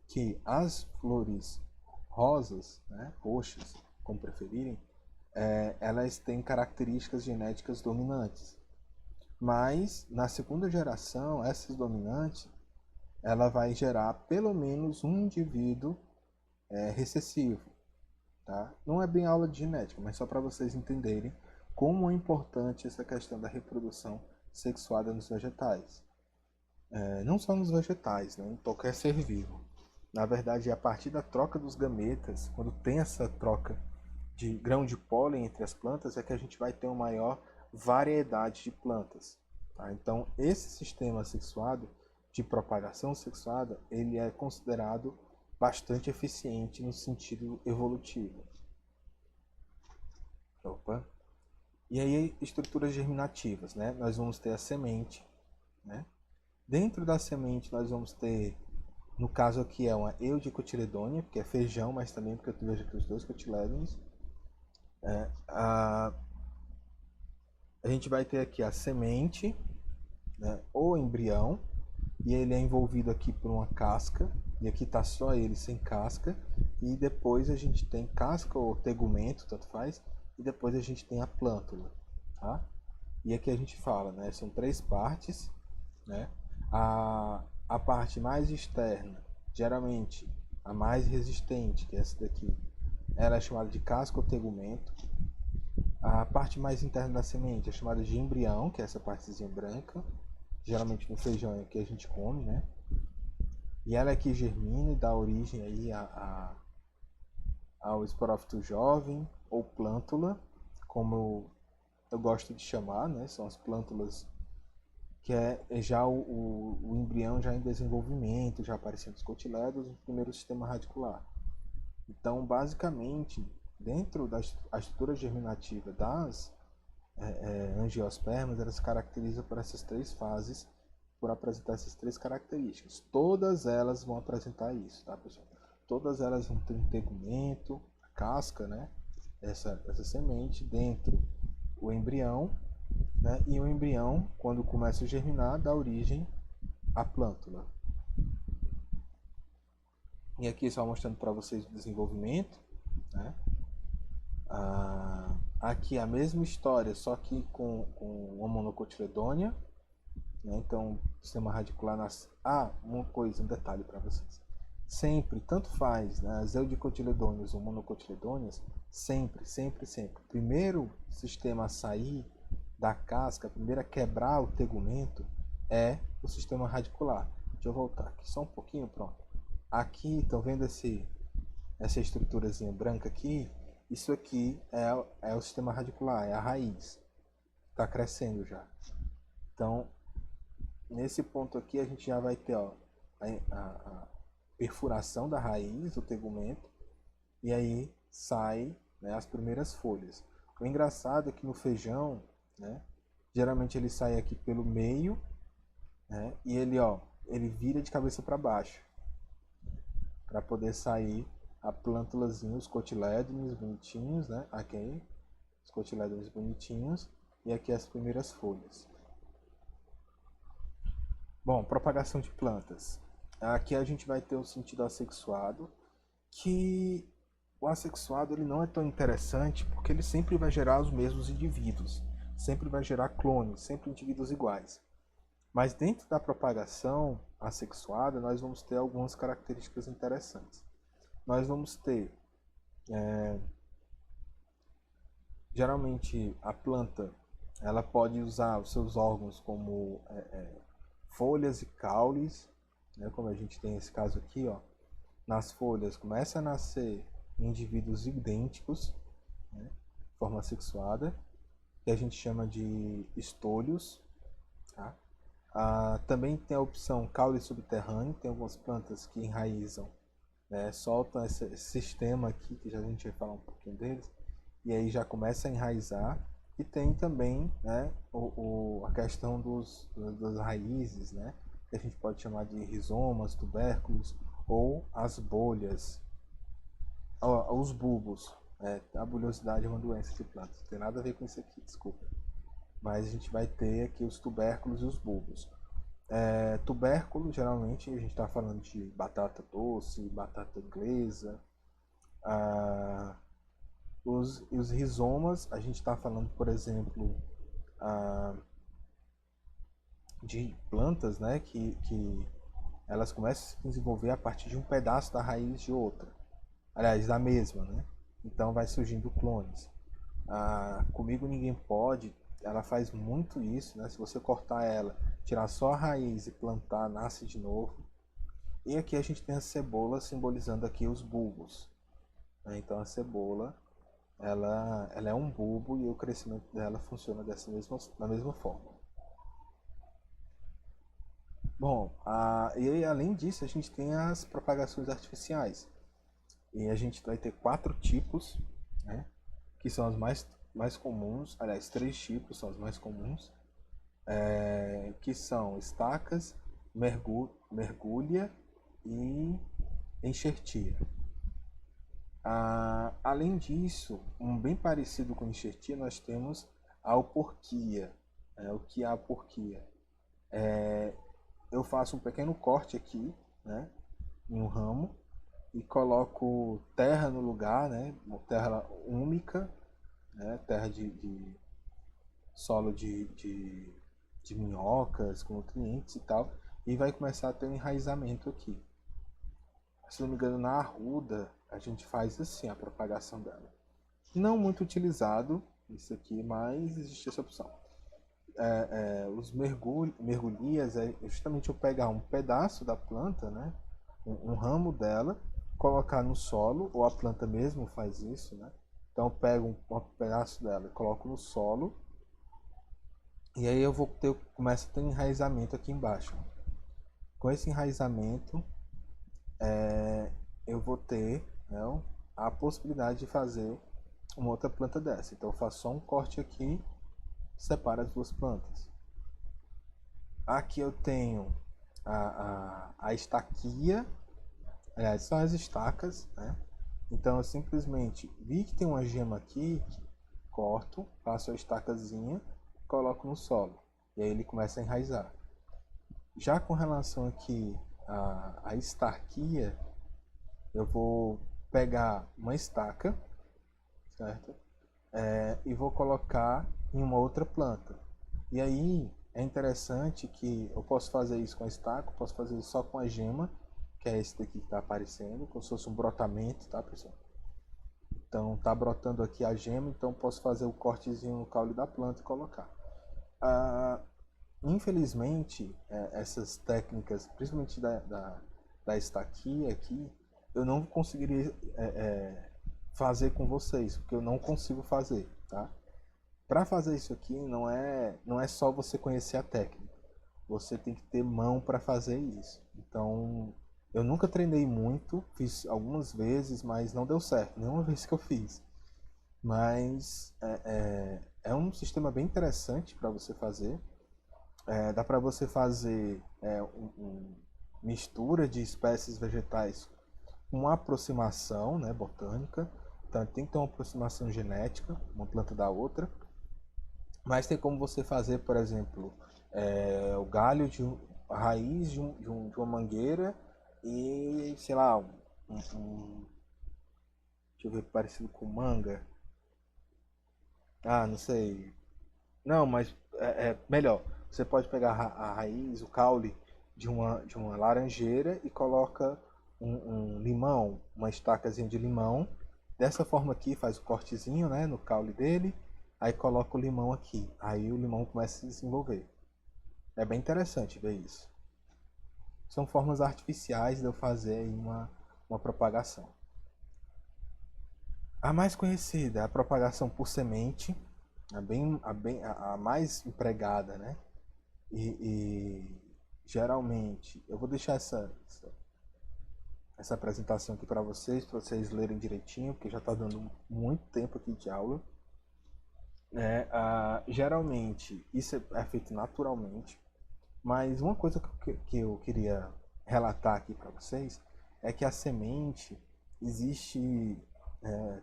que as flores rosas, né, roxas, como preferirem, elas têm características genéticas dominantes. Mas, na segunda geração, essas dominantes, ela vai gerar pelo menos um indivíduo recessivo. Tá? Não é bem aula de genética, mas só para vocês entenderem como é importante essa questão da reprodução sexuada nos vegetais. Não só nos vegetais, né, em qualquer ser vivo. Na verdade, é a partir da troca dos gametas, quando tem essa troca de grão de pólen entre as plantas, é que a gente vai ter uma maior variedade de plantas. Tá? Então, esse sistema sexuado, de propagação sexuada, ele é considerado bastante eficiente no sentido evolutivo. Opa. E aí, estruturas germinativas, né? Nós vamos ter a semente, né? Dentro da semente, nós vamos ter, no caso aqui é uma Eudicotyledônia, porque é feijão, mas também porque eu vejo aqui os dois cotilédones. A gente vai ter aqui a semente, né, ou embrião, e ele é envolvido aqui por uma casca, e aqui está só ele sem casca, e depois a gente tem casca ou tegumento, tanto faz, e depois a gente tem a plântula, tá? E aqui a gente fala, né, são 3 partes, né? A parte mais externa, geralmente a mais resistente, que é essa daqui, ela é chamada de casca ou tegumento. A parte mais interna da semente é chamada de embrião, que é essa partezinha branca, geralmente no feijão é que a gente come, né? E ela é que germina e dá origem aí ao esporófito jovem ou plântula, como eu gosto de chamar, né? São as plântulas que é já o embrião já em desenvolvimento, já aparecendo os cotilédonos no primeiro sistema radicular. Então, basicamente, dentro da estrutura germinativa das angiospermas, ela se caracteriza por essas 3 fases, por apresentar essas 3 características. Todas elas vão apresentar isso, tá, pessoal? Todas elas vão ter um tegumento, a casca, né? Essa semente dentro o embrião, né? E o embrião, quando começa a germinar, dá origem à plântula. E aqui só mostrando para vocês o desenvolvimento, né? Aqui a mesma história, só que com uma monocotiledônia, né? Então, o sistema radicular nasce. Uma coisa, um detalhe para vocês. Sempre, tanto faz, né, as eudicotiledôneas ou monocotiledôneas, sempre, sempre, sempre. Primeiro sistema a sair da casca, primeiro a quebrar o tegumento, é o sistema radicular. Deixa eu voltar aqui só um pouquinho, pronto. Aqui, estão vendo essa estruturazinha branca aqui? Isso aqui é o sistema radicular, é a raiz. Está crescendo já. Então, nesse ponto aqui, a gente já vai ter a perfuração da raiz, do tegumento, e aí sai, né, as primeiras folhas. O engraçado é que no feijão, né, geralmente ele sai aqui pelo meio, né, e ele vira de cabeça para baixo, para poder sair a plântulazinha, os cotilédones bonitinhos, né, aqui, os cotilédones bonitinhos, e aqui as primeiras folhas. Bom, propagação de plantas. Aqui a gente vai ter o sentido assexuado, que o assexuado ele não é tão interessante porque ele sempre vai gerar os mesmos indivíduos, sempre vai gerar clones, sempre indivíduos iguais. Mas dentro da propagação assexuada, nós vamos ter algumas características interessantes. Nós vamos ter, geralmente, a planta ela pode usar os seus órgãos como folhas e caules, né, como a gente tem esse caso aqui, ó. nas folhas começa a nascer indivíduos idênticos, né, de forma sexuada, que a gente chama de estolhos, tá? Também tem a opção caule subterrâneo, tem algumas plantas que enraizam, né, soltam esse sistema aqui, que já a gente vai falar um pouquinho deles, e aí já começa a enraizar. E tem também, né, a questão das raízes, né, que a gente pode chamar de rizomas, tubérculos ou as bolhas, os bulbos. A bulhosidade é uma doença de plantas, não tem nada a ver com isso aqui, desculpa. Mas a gente vai ter aqui os tubérculos e os bulbos. Tubérculo, geralmente, a gente está falando de batata doce, batata inglesa. Os rizomas, a gente está falando, por exemplo, de plantas, né, que elas começam a se desenvolver a partir de um pedaço da raiz de outra. Aliás, da mesma, né? Então vai surgindo clones. Comigo Ninguém Pode, ela faz muito isso, né? Se você cortar ela, tirar só a raiz e plantar, nasce de novo. E aqui a gente tem a cebola simbolizando aqui os bulbos, né? Então a cebola, ela é um bulbo e o crescimento dela funciona da mesma forma. Bom, e além disso a gente tem as propagações artificiais. E a gente vai ter 4 tipos, né? Que são as mais comuns, aliás, 3 tipos são os mais comuns, que são estacas, mergulha e enxertia. Além disso, um bem parecido com enxertia, nós temos a alporquia. O que é a alporquia? Eu faço um pequeno corte aqui, né, em um ramo, e coloco terra no lugar, né, uma terra úmica, né, terra de solo de minhocas com nutrientes e tal, e vai começar a ter um enraizamento aqui. Se não me engano, na arruda a gente faz assim a propagação dela. Não muito utilizado isso aqui, mas existe essa opção. Os mergulhias é justamente eu pegar um pedaço da planta, né, um ramo dela, colocar no solo, ou a planta mesmo faz isso, né? Então eu pego um pedaço dela e coloco no solo, e aí começo a ter um enraizamento aqui embaixo. Com esse enraizamento, eu vou ter, né, a possibilidade de fazer uma outra planta dessa. Então eu faço só um corte aqui, separo as duas plantas. Aqui eu tenho a estaquia, aliás, são as estacas, né? Então eu simplesmente vi que tem uma gema aqui, corto, faço a estacazinha, coloco no solo. E aí ele começa a enraizar. Já com relação aqui à estarquia, eu vou pegar uma estaca, certo? E vou colocar em uma outra planta. E aí é interessante que eu posso fazer isso com a estaca, posso fazer isso só com a gema, que é esse daqui que está aparecendo, como se fosse um brotamento, tá, pessoal? Então tá brotando aqui a gema, então posso fazer o cortezinho no caule da planta e colocar. Infelizmente, essas técnicas, principalmente da estaquia aqui, eu não conseguiria fazer com vocês, porque eu não consigo fazer, tá? Para fazer isso aqui não é só você conhecer a técnica, você tem que ter mão para fazer isso. Então eu nunca treinei muito, fiz algumas vezes, mas não deu certo, nenhuma vez que eu fiz. Mas é um sistema bem interessante para você fazer. Dá para você fazer mistura de espécies vegetais com aproximação, né, botânica. Então tem que ter uma aproximação genética, uma planta da outra. Mas tem como você fazer, por exemplo, o galho a raiz de uma mangueira e, sei lá, deixa eu ver, parecido com manga. Não sei. Não, mas melhor. Você pode pegar a raiz, o caule de uma laranjeira e coloca um limão, uma estacazinha de limão. Dessa forma aqui, faz o cortezinho, né, no caule dele. Aí coloca o limão aqui. Aí o limão começa a se desenvolver. É bem interessante ver isso. São formas artificiais de eu fazer aí uma uma propagação. A mais conhecida é a propagação por semente, a mais empregada, né? E geralmente, eu vou deixar essa apresentação aqui para vocês lerem direitinho, porque já está dando muito tempo aqui de aula. Geralmente, isso é feito naturalmente, mas uma coisa que eu queria relatar aqui para vocês é que a semente, existe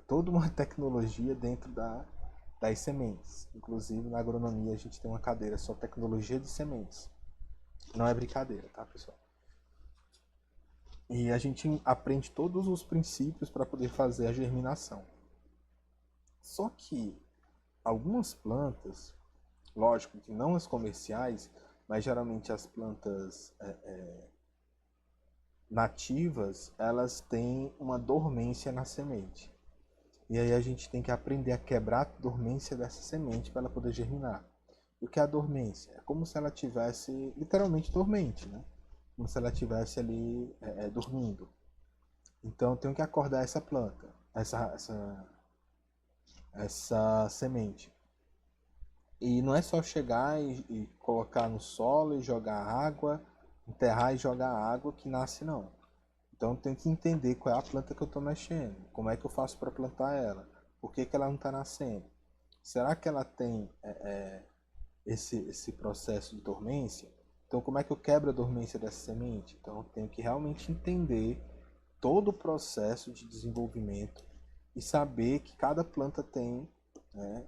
toda uma tecnologia dentro das sementes. Inclusive, na agronomia, a gente tem uma cadeira só tecnologia de sementes. Não é brincadeira, tá, pessoal? E a gente aprende todos os princípios para poder fazer a germinação. Só que algumas plantas, lógico que não as comerciais, mas geralmente as plantas nativas, elas têm uma dormência na semente. E aí a gente tem que aprender a quebrar a dormência dessa semente para ela poder germinar. O que é a dormência? É como se ela tivesse literalmente dormente, né? Como se ela estivesse ali dormindo. Então eu tenho que acordar essa planta, essa semente. E não é só chegar e colocar no solo e jogar água, enterrar e jogar água que nasce, não. Então eu tenho que entender qual é a planta que eu estou mexendo, como é que eu faço para plantar ela, por que ela não está nascendo. Será que ela tem esse processo de dormência? Então como é que eu quebro a dormência dessa semente? Então eu tenho que realmente entender todo o processo de desenvolvimento e saber que cada planta tem, né,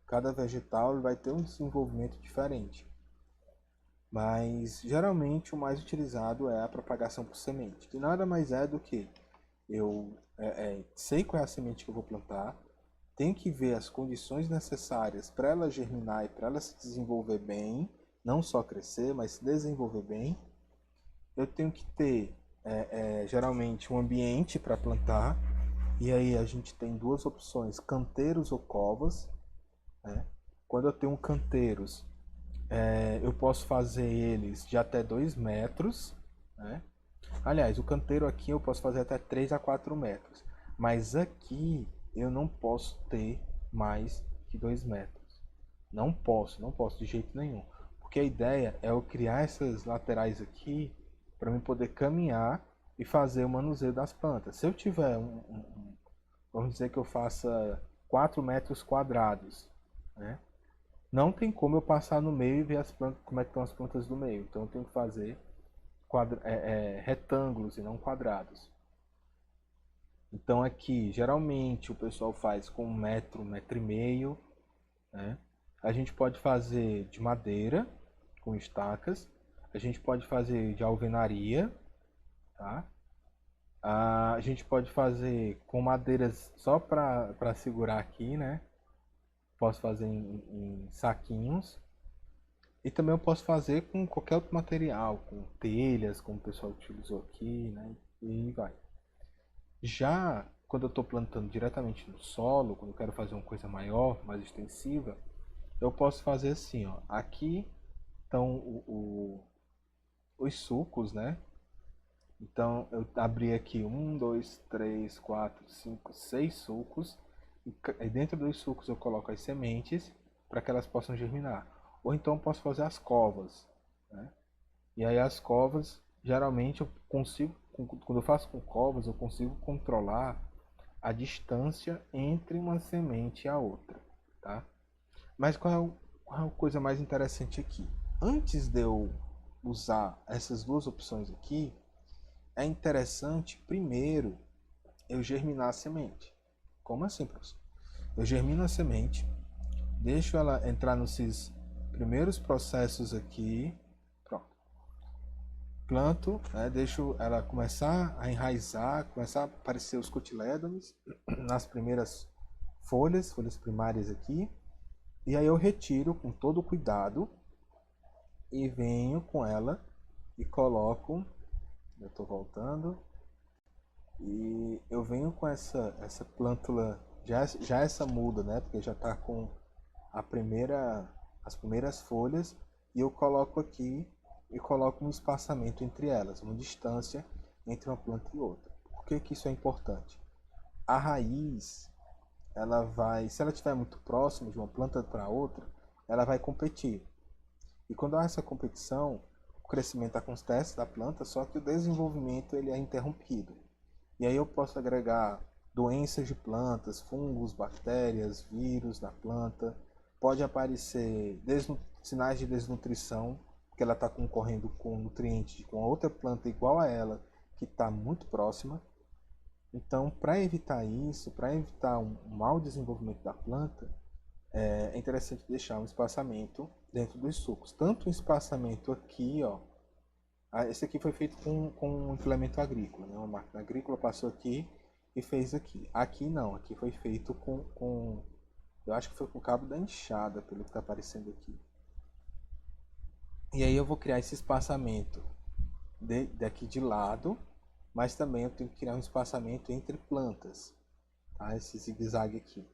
cada vegetal vai ter um desenvolvimento diferente. Mas geralmente o mais utilizado é a propagação por semente, que nada mais é do que eu sei qual é a semente que eu vou plantar, tenho que ver as condições necessárias para ela germinar e para ela se desenvolver bem, não só crescer, mas se desenvolver bem. Eu tenho que ter geralmente um ambiente para plantar, e aí a gente tem duas opções, canteiros ou covas. Né? Quando eu tenho canteiros, eu posso fazer eles de até 2 metros. Né? Aliás, o canteiro aqui eu posso fazer até 3 a 4 metros. Mas aqui eu não posso ter mais que 2 metros. Não posso de jeito nenhum. Porque a ideia é eu criar essas laterais aqui para eu poder caminhar e fazer o manuseio das plantas. Se eu tiver vamos dizer que eu faça 4 metros quadrados, né? Não tem como eu passar no meio e ver as plantas, como é que estão as plantas do meio. Então eu tenho que fazer retângulos e não quadrados. Então aqui, geralmente o pessoal faz com 1 metro e meio. Né? A gente pode fazer de madeira, com estacas. A gente pode fazer de alvenaria. Tá? A gente pode fazer com madeiras só para segurar aqui, né? Posso fazer em saquinhos. E também eu posso fazer com qualquer outro material, com telhas, como o pessoal utilizou aqui, né? E vai. Já quando eu estou plantando diretamente no solo, quando eu quero fazer uma coisa maior, mais extensiva, eu posso fazer assim, ó. Aqui estão os sulcos, né? Então eu abri aqui 1, 2, 3, 4, 5, 6 sulcos. E dentro dos sulcos eu coloco as sementes para que elas possam germinar. Ou então eu posso fazer as covas. Né? E aí as covas, geralmente eu consigo, quando eu faço com covas, eu consigo controlar a distância entre uma semente e a outra. Tá? Mas qual é a coisa mais interessante aqui? Antes de eu usar essas duas opções aqui, é interessante primeiro eu germinar a semente. Como assim, professor? Eu germino a semente, deixo ela entrar nesses primeiros processos aqui, pronto. Planto, né, deixo ela começar a enraizar, começar a aparecer os cotilédones nas primeiras folhas primárias aqui. E aí eu retiro com todo cuidado e venho com ela e coloco. Eu estou voltando. E eu venho com essa plântula, já essa muda, né? Porque já está com as primeiras folhas. E eu coloco aqui e coloco um espaçamento entre elas, uma distância entre uma planta e outra. que que isso é importante? A raiz, ela vai, se ela estiver muito próxima de uma planta para outra, ela vai competir. E quando há essa competição, o crescimento acontece da planta, só que o desenvolvimento ele é interrompido. E aí eu posso agregar doenças de plantas, fungos, bactérias, vírus na planta. Pode aparecer sinais de desnutrição, porque ela está concorrendo com nutrientes com outra planta igual a ela, que está muito próxima. Então, para evitar isso, para evitar um mau desenvolvimento da planta, é interessante deixar um espaçamento dentro dos sucos. Tanto um espaçamento aqui, ó. Esse aqui foi feito com um implemento agrícola, né? Uma máquina agrícola passou aqui e fez aqui. Aqui não, aqui foi feito eu acho que foi com o cabo da enxada, pelo que está aparecendo aqui. E aí eu vou criar esse espaçamento daqui de lado, mas também eu tenho que criar um espaçamento entre plantas, tá? Esse zigue-zague aqui.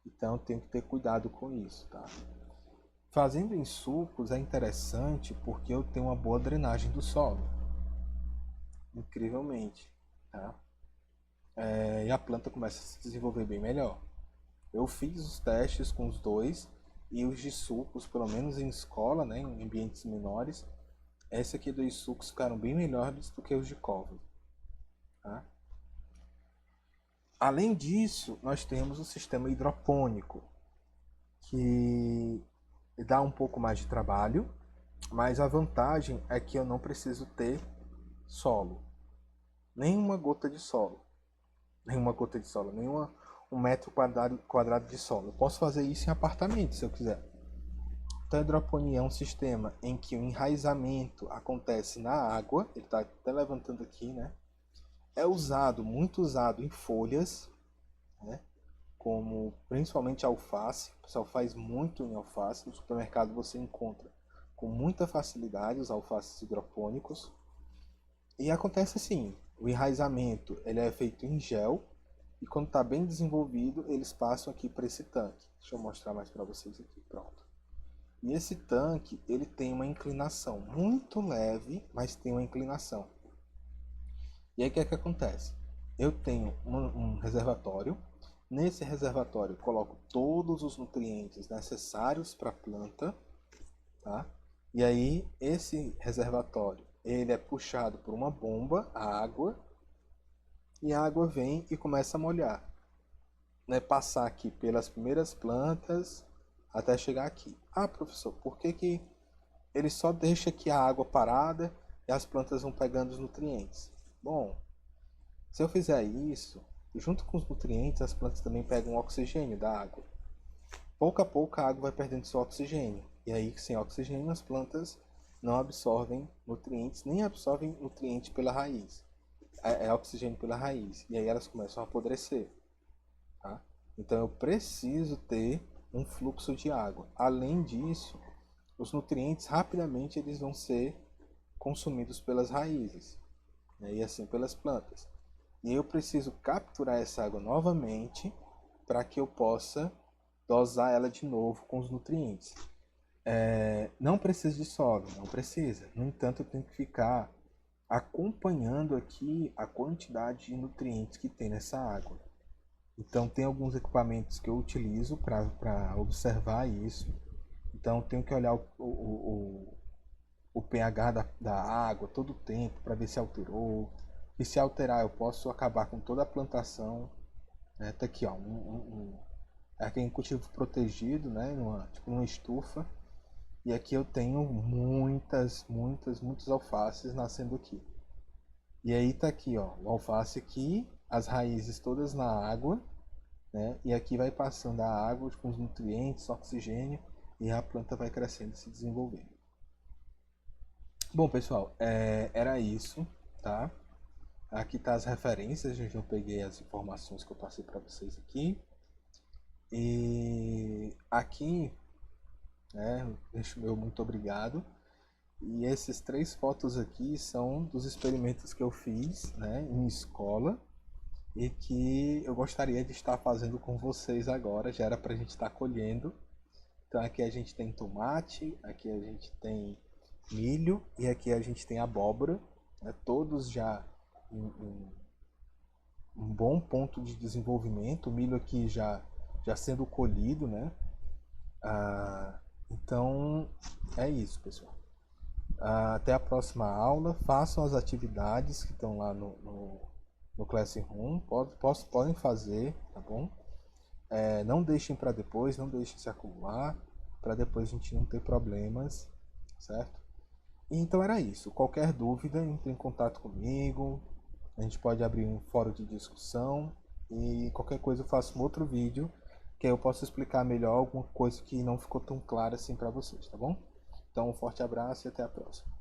Então eu tenho que ter cuidado com isso, tá? Fazendo em sulcos é interessante porque eu tenho uma boa drenagem do solo, incrivelmente, tá? E a planta começa a se desenvolver bem melhor. Eu fiz os testes com os dois e os de sulcos, pelo menos em escola, né, em ambientes menores, esse aqui dos sulcos ficaram bem melhores do que os de cova, tá? Além disso, nós temos o sistema hidropônico, que dá um pouco mais de trabalho, mas a vantagem é que eu não preciso ter solo, nenhuma gota de solo, nenhuma um metro quadrado de solo. Eu posso fazer isso em apartamento se eu quiser. Então, a hidroponia é um sistema em que o enraizamento acontece na água, ele está até levantando aqui, né? É muito usado em folhas, né? Como principalmente alface. O pessoal faz muito em alface. No supermercado você encontra com muita facilidade os alfaces hidropônicos. E acontece assim, o enraizamento ele é feito em gel e quando está bem desenvolvido eles passam aqui para esse tanque. Deixa eu mostrar mais para vocês aqui, pronto. E esse tanque ele tem uma inclinação muito leve, mas tem uma inclinação. E aí o que é que acontece? Eu tenho um reservatório. Nesse reservatório eu coloco todos os nutrientes necessários para a planta, tá? E aí esse reservatório ele é puxado por uma bomba, a água, e a água vem e começa a molhar, né? Passar aqui pelas primeiras plantas até chegar aqui. Ah, professor, por que ele só deixa aqui a água parada e as plantas vão pegando os nutrientes? Bom, se eu fizer isso, junto com os nutrientes, as plantas também pegam o oxigênio da água. Pouco a pouco a água vai perdendo seu oxigênio. E aí, sem oxigênio, as plantas não absorvem nutrientes, nem absorvem nutriente pela raiz. É oxigênio pela raiz. E aí elas começam a apodrecer. Tá? Então eu preciso ter um fluxo de água. Além disso, os nutrientes rapidamente eles vão ser consumidos pelas raízes, né? E assim pelas plantas. E eu preciso capturar essa água novamente para que eu possa dosar ela de novo com os nutrientes. Não precisa de solo, não precisa. No entanto, eu tenho que ficar acompanhando aqui a quantidade de nutrientes que tem nessa água. Então, tem alguns equipamentos que eu utilizo para observar isso. Então, eu tenho que olhar o pH da água todo o tempo para ver se alterou. E se alterar, eu posso acabar com toda a plantação. Né? Tá aqui, ó, aqui é um cultivo protegido, né? Tipo numa estufa. E aqui eu tenho muitos alfaces nascendo aqui. E aí tá aqui, ó, o alface aqui, as raízes todas na água, né? E aqui vai passando a água com os nutrientes, oxigênio, e a planta vai crescendo e se desenvolvendo. Bom, pessoal, era isso, tá? Aqui tá as referências, gente, eu peguei as informações que eu passei para vocês aqui. E aqui, né, deixo meu muito obrigado. E essas 3 fotos aqui são dos experimentos que eu fiz, né, em escola e que eu gostaria de estar fazendo com vocês agora. Já era para a gente estar colhendo. Então aqui a gente tem tomate, aqui a gente tem milho e aqui a gente tem abóbora, né, todos já bom ponto de desenvolvimento, o milho aqui já sendo colhido, né? Então é isso, pessoal. Até a próxima aula. Façam as atividades que estão lá no Classroom. Podem fazer, tá bom? Não deixem para depois, não deixem se acumular, para depois a gente não ter problemas, certo? Então era isso. Qualquer dúvida, entre em contato comigo. A gente pode abrir um fórum de discussão e qualquer coisa eu faço um outro vídeo que aí eu posso explicar melhor alguma coisa que não ficou tão clara assim para vocês, tá bom? Então um forte abraço e até a próxima.